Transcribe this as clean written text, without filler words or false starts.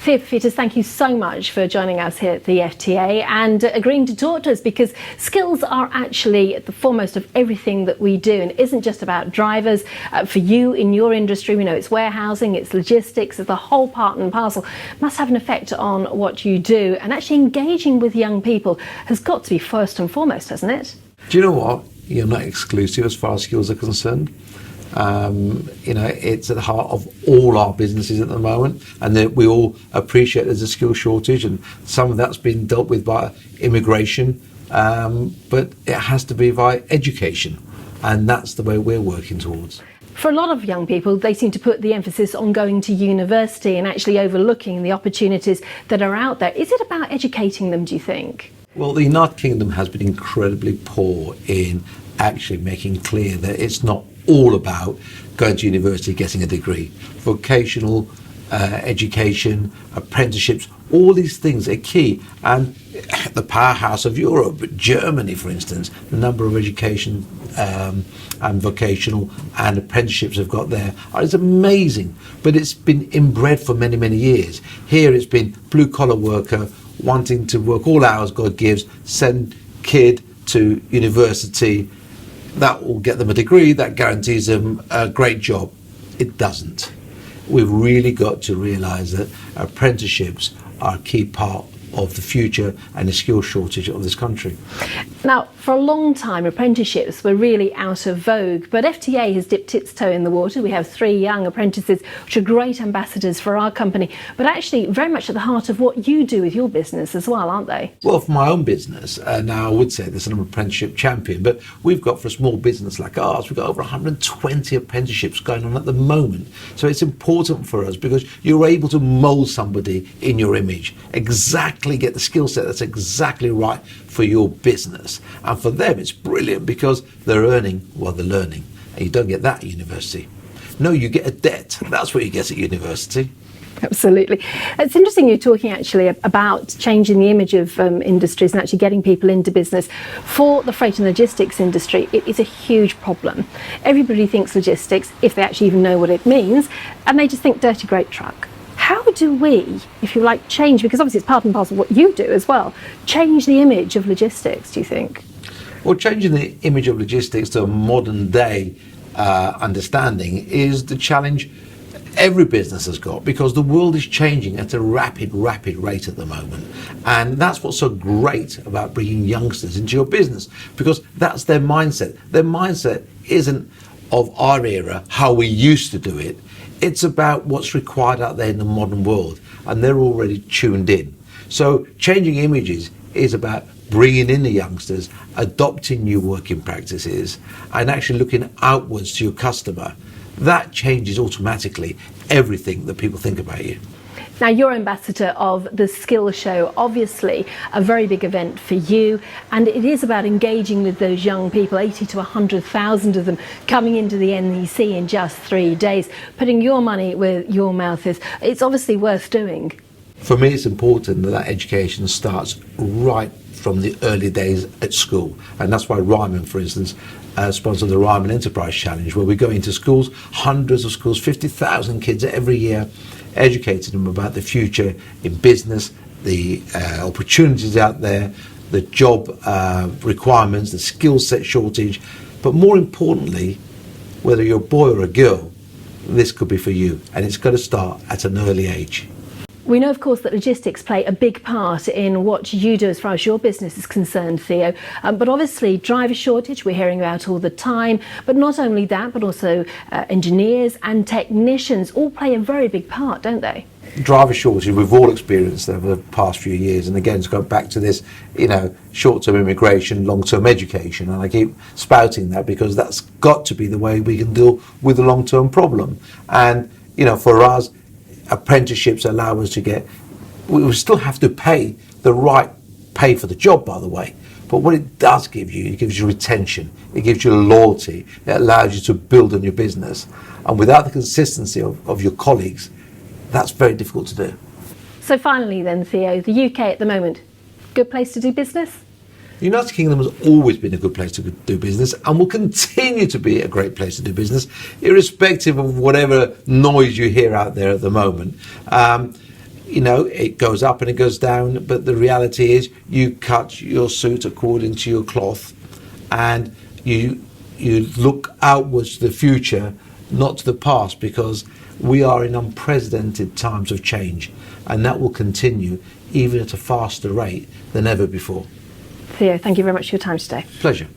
Theo Paphitis, thank you so much for joining us here at the FTA and agreeing to talk to us, because skills are actually at the foremost of everything that we do, and it isn't just about drivers. For you in your industry, we know it's warehousing, it's logistics, it's the whole part and parcel. Must have an effect on what you do, and actually engaging with young people has got to be first and foremost, hasn't it? Do you know what? You're not exclusive as far as skills are concerned. It's at the heart of all our businesses at the moment, and that we all appreciate there's a skill shortage, and some of that's been dealt with by immigration, but it has to be via education, and that's the way we're working towards. For a lot of young people, they seem to put the emphasis on going to university and actually overlooking the opportunities that are out there. Is it about educating them, do you think? Well, the United Kingdom has been incredibly poor in actually making clear that it's not all about going to university, getting a degree. Vocational education, apprenticeships, all these things are key. And the powerhouse of Europe, Germany, for instance, the number of education and vocational and apprenticeships have got there is amazing. But it's been inbred for many, many years. Here it's been blue-collar worker wanting to work all hours God gives, send kid to university. That will get them a degree, that guarantees them a great job. It doesn't. We've really got to realise that apprenticeships are a key part of the future and the skill shortage of this country. Now, for a long time, apprenticeships were really out of vogue, but FTA has dipped its toe in the water. We have 3 young apprentices, which are great ambassadors for our company, but actually very much at the heart of what you do with your business as well, aren't they? Well, for my own business, now I would say this, I'm an apprenticeship champion, but we've got, for a small business like ours, we've got over 120 apprenticeships going on at the moment. So it's important for us because you're able to mould somebody in your image, exactly get the skill set that's exactly right for your business. And for them, it's brilliant because they're earning while they're learning. And you don't get that at university. No, you get a debt. That's what you get at university. Absolutely. It's interesting you're talking actually about changing the image of industries and actually getting people into business. For the freight and logistics industry, it is a huge problem. Everybody thinks logistics, if they actually even know what it means, and they just think dirty great truck. How do we, if you like, change, because obviously it's part and parcel of what you do as well, change the image of logistics, do you think? Well, changing the image of logistics to a modern day understanding is the challenge every business has got, because the world is changing at a rapid rate at the moment. And that's what's so great about bringing youngsters into your business, because that's their mindset. Their mindset isn't of our era, how we used to do it. It's about what's required out there in the modern world, and they're already tuned in. So changing images is about bringing in the youngsters, adopting new working practices, and actually looking outwards to your customer. That changes automatically everything that people think about you. Now, you're ambassador of the Skills Show, obviously a very big event for you, and it is about engaging with those young people, 80 to 100,000 of them coming into the NEC in just 3 days. Putting your money where your mouth is, it's obviously worth doing. For me, it's important that education starts right from the early days at school, and that's why Ryman, for instance, sponsor the Ryman Enterprise Challenge, where we go into schools, hundreds of schools, 50,000 kids every year, educating them about the future in business, the opportunities out there, the job requirements, the skill set shortage, but more importantly, whether you're a boy or a girl, this could be for you, and it's got to start at an early age. We know, of course, that logistics play a big part in what you do as far as your business is concerned, Theo. But obviously, driver shortage, we're hearing about all the time. But not only that, but also engineers and technicians all play a very big part, don't they? Driver shortage, we've all experienced over the past few years. And again, it's going back to this, short-term immigration, long-term education. And I keep spouting that because that's got to be the way we can deal with the long-term problem. And, for us, apprenticeships allow us to we still have to pay the right pay for the job, by the way, but what it does give you, it gives you retention, it gives you loyalty, it allows you to build on your business, and without the consistency of your colleagues, that's very difficult to do. So finally then, Theo, the UK at the moment, good place to do business? The United Kingdom has always been a good place to do business and will continue to be a great place to do business, irrespective of whatever noise you hear out there at the moment. you know, it goes up and it goes down, but the reality is you cut your suit according to your cloth, and you look outwards to the future, not to the past, because we are in unprecedented times of change, and that will continue even at a faster rate than ever before. Theo, thank you very much for your time today. Pleasure.